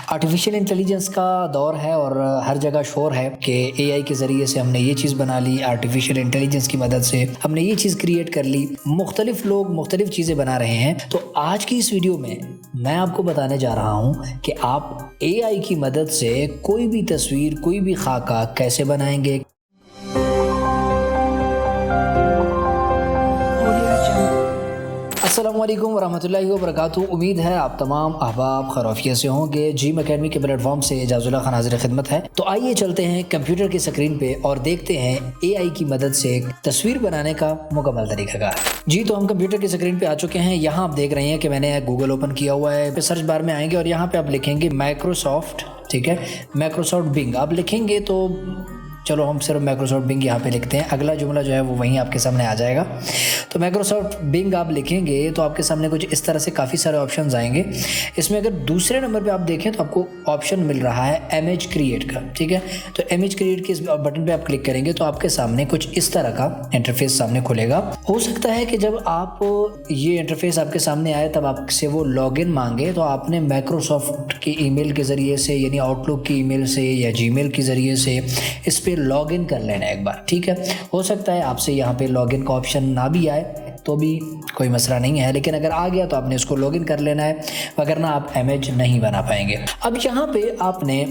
Artificial intelligence का दौर है और हर जगह शोर है कि एआई के ज़रिए से हमने ये चीज़ बना ली, आर्टिफिशियल इंटेलिजेंस की मदद से हमने ये चीज़ क्रिएट कर ली। मुख्तलिफ लोग मुख्तलिफ चीज़ें बना रहे हैं। तो आज की इस वीडियो में मैं आपको बताने जा रहा हूँ कि आप एआई की मदद से कोई भी तस्वीर, कोई भी खाका कैसे बनाएंगे। अस्सलामुअलैकुम वरहमतुल्लाहि वबरकातुहू। उम्मीद है आप तमाम अहबाब खैरियत से होंगे। जीम अकेडमी के प्लेटफॉर्म से एजाजुल्लाह खान हाज़िर खिदमत है। तो आइए चलते हैं कंप्यूटर की स्क्रीन पे और देखते हैं एआई की मदद से एक तस्वीर बनाने का मुकम्मल तरीक़ाकार। जी, तो हम कंप्यूटर की स्क्रीन पे आ चुके हैं। यहाँ आप देख रहे हैं कि मैंने गूगल ओपन किया हुआ है। सर्च बार में आएंगे और यहाँ पे आप लिखेंगे माइक्रोसॉफ्ट, ठीक है, माइक्रोसॉफ्ट बिंग आप लिखेंगे तो चलो हम सिर्फ माइक्रोसॉफ्ट बिंग यहाँ पे लिखते हैं। अगला जुमला जो है वो वहीं आपके सामने आ जाएगा। तो माइक्रोसॉफ्ट बिंग आप लिखेंगे तो आपके सामने कुछ इस तरह से काफ़ी सारे ऑप्शंस आएंगे। इसमें अगर दूसरे नंबर पे आप देखें तो आपको ऑप्शन मिल रहा है इमेज क्रिएट का, ठीक है। तो इमेज क्रिएट के इस बटन पे आप क्लिक करेंगे तो आपके सामने कुछ इस तरह का इंटरफेस सामने खुलेगा। हो सकता है कि जब आप ये इंटरफेस आपके सामने आए तब आपसे वो लॉगिन मांगे, तो आपने माइक्रोसॉफ्ट की ईमेल के ज़रिए से यानी आउटलुक की ईमेल से या जीमेल के ज़रिए से इस पर लॉगिन कर लेना एक बार, ठीक है। हो सकता है आपसे यहाँ पे लॉगिन का ऑप्शन ना भी आए तो भी कोई मसला नहीं है, लेकिन अगर आ गया तो आपने इसको लॉगिन कर लेना है, वरना आप इमेज नहीं बना पाएंगे। अब यहाँ पे आपने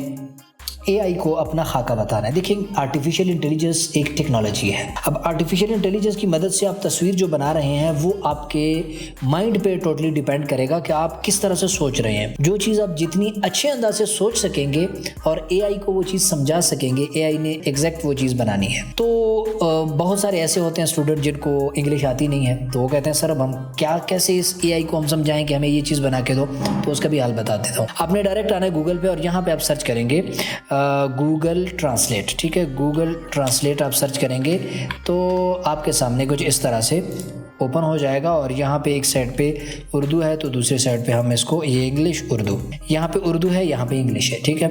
एआई को अपना खाका बताना है। देखिए, आर्टिफिशियल इंटेलिजेंस एक टेक्नोलॉजी है। अब आर्टिफिशियल इंटेलिजेंस की मदद से आप तस्वीर जो बना रहे हैं वो आपके माइंड पे टोटली डिपेंड करेगा कि आप किस तरह से सोच रहे हैं। जो चीज़ आप जितनी अच्छे अंदाज से सोच सकेंगे और एआई को वो चीज़ समझा सकेंगे, एआई ने एग्जैक्ट वो चीज़ बनानी है। तो बहुत सारे ऐसे होते हैं स्टूडेंट जिनको इंग्लिश आती नहीं है, तो वो कहते हैं सर अब हम कैसे इस एआई को हम समझाएं कि हमें ये चीज़ बना के दो। तो उसका भी हाल बता देता हूँ। आपने डायरेक्ट आना है गूगल पे और यहाँ पे आप सर्च करेंगे गूगल ट्रांसलेट, ठीक है। गूगल ट्रांसलेट आप सर्च करेंगे तो आपके सामने कुछ इस तरह से ओपन हो जाएगा और यहाँ पे एक साइड पे उर्दू है तो दूसरे साइड पे हम इसको, ये इंग्लिश उर्दू, यहाँ पे उर्दू है, यहाँ पे इंग्लिश है, ठीक है।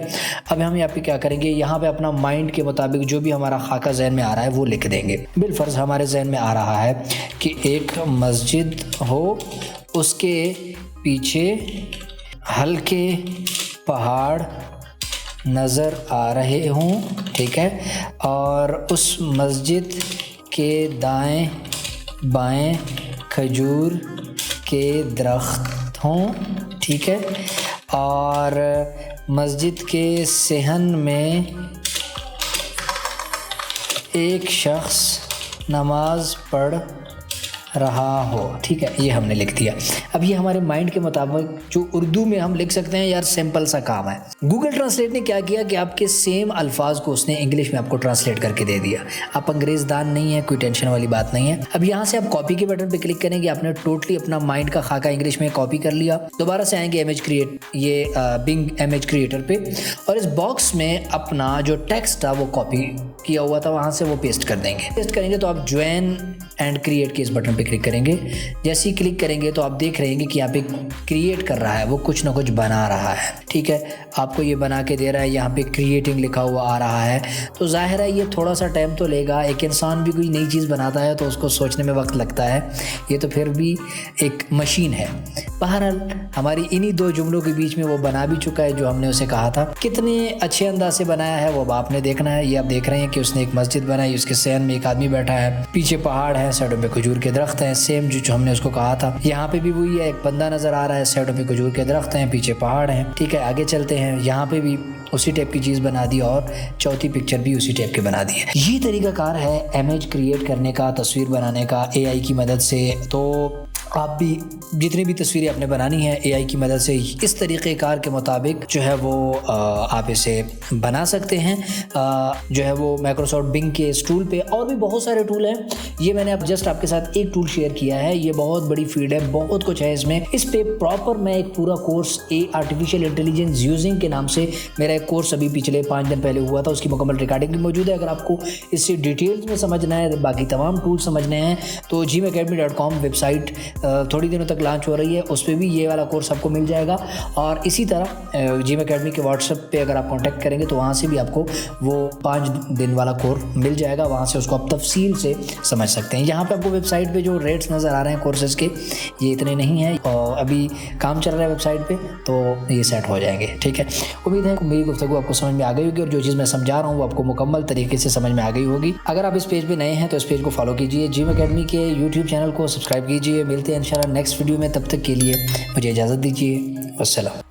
अब हम यहाँ पे क्या करेंगे, यहाँ पे अपना माइंड के मुताबिक जो भी हमारा खाका जहन में आ रहा है वो लिख देंगे। बिलफर्ज हमारे जहन में आ रहा है कि एक मस्जिद हो, उसके पीछे हल्के पहाड़ नज़र आ रहे हों, ठीक है, और उस मस्जिद के दाएं बाएं खजूर के दरख्त हों, ठीक है, और मस्जिद के सहन में एक शख्स नमाज पढ़ रहा हो, ठीक है। ये हमने लिख दिया। अब ये हमारे माइंड के मुताबिक जो उर्दू में हम लिख सकते हैं, यार सिंपल सा काम है। गूगल ट्रांसलेट ने क्या किया कि आपके सेम अल्फाज को उसने इंग्लिश में आपको ट्रांसलेट करके दे दिया। आप अंग्रेज़दान नहीं है, कोई टेंशन वाली बात नहीं है। अब यहाँ से आप कॉपी के बटन पे क्लिक करेंगे, आपने टोटली अपना माइंड का खाका इंग्लिश में कॉपी कर लिया। दोबारा से आएंगे इमेज क्रिएट, ये बिंग इमेज क्रिएटर पे, और इस बॉक्स में अपना जो टेक्स्ट था वो कॉपी किया हुआ था वहाँ से वो पेस्ट कर देंगे। पेस्ट करेंगे तो आप ज्वाइन एंड क्रिएट के इस बटन पे क्लिक करेंगे। जैसे ही क्लिक करेंगे तो आप देख रहे हैं कि यहाँ पे क्रिएट कर रहा है, वो कुछ ना कुछ बना रहा है, ठीक है। आपको ये बना के दे रहा है, यहाँ पे क्रिएटिंग लिखा हुआ आ रहा है। तो जाहिर है ये थोड़ा सा टाइम तो लेगा। एक इंसान भी कोई नई चीज़ बनाता है तो उसको सोचने में वक्त लगता है, ये तो फिर भी एक मशीन है। बहरहाल हमारी इन्हीं दो जुमलों के बीच में वो बना भी चुका है जो हमने उसे कहा था। कितने अच्छे अंदाज से बनाया है वो अब आपने देखना है। ये आप देख रहे हैं कि उसने एक मस्जिद बनाई, उसके सहन में एक आदमी बैठा है, पीछे पहाड़ है, साइडों पे खजूर के दरख्त हैं, सेम जो हमने उसको कहा था। यहाँ पे भी वही है, एक बंदा नजर आ रहा है, साइडों पे खजूर के दरख्त हैं, पीछे पहाड़ हैं, ठीक है। आगे चलते हैं, यहाँ पे भी उसी टाइप की चीज़ बना दी और चौथी पिक्चर भी उसी टाइप की बना दी है। ये तरीकाकार है इमेज क्रिएट करने का, तस्वीर बनाने का एआई की मदद से। तो आप भी जितनी भी तस्वीरें आपने बनानी है एआई की मदद से इस तरीक़ेकार के मुताबिक जो है वो आप इसे बना सकते हैं। जो है वो माइक्रोसॉफ्ट बिंग के इस टूल पे और भी बहुत सारे टूल हैं। ये मैंने अब जस्ट आपके साथ एक टूल शेयर किया है। ये बहुत बड़ी फील्ड है, बहुत कुछ है इसमें। इस पे प्रॉपर मैं एक पूरा कोर्स आर्टिफिशियल इंटेलिजेंस यूजिंग के नाम से मेरा एक कोर्स अभी पिछले 5 दिन पहले हुआ था, उसकी मुकम्मल रिकॉर्डिंग भी मौजूद है। अगर आपको इससे डिटेल्स में समझना है, बाकी तमाम टूल समझने हैं तो gymacademy.com वेबसाइट थोड़ी दिनों तक लॉन्च हो रही है, उस पर भी ये वाला कोर्स आपको मिल जाएगा। और इसी तरह जिम एकेडमी के व्हाट्सएप पे अगर आप कॉन्टैक्ट करेंगे तो वहाँ से भी आपको वो 5 दिन वाला कोर्स मिल जाएगा, वहाँ से उसको आप तफसील से समझ सकते हैं। यहाँ पे आपको वेबसाइट पे जो रेट्स नज़र आ रहे हैं कोर्सेज के, ये इतने नहीं हैं और अभी काम चल रहा है वेबसाइट पे, तो ये सेट हो जाएंगे। ठीक है, उम्मीद है मेरी गुफ्तगू आपको समझ में आ गई होगी और जो चीज़ मैं समझा रहा हूँ वो आपको मुकम्मल तरीके से समझ में आ गई होगी। अगर आप इस पेज पे नए हैं तो इस पेज को फॉलो कीजिए, जिम एकेडमी के यूट्यूब चैनल को सब्सक्राइब कीजिए। मिलते हैं इंशाल्लाह नेक्स्ट वीडियो में, तब तक के लिए मुझे इजाज़त दीजिए। अस्सलाम।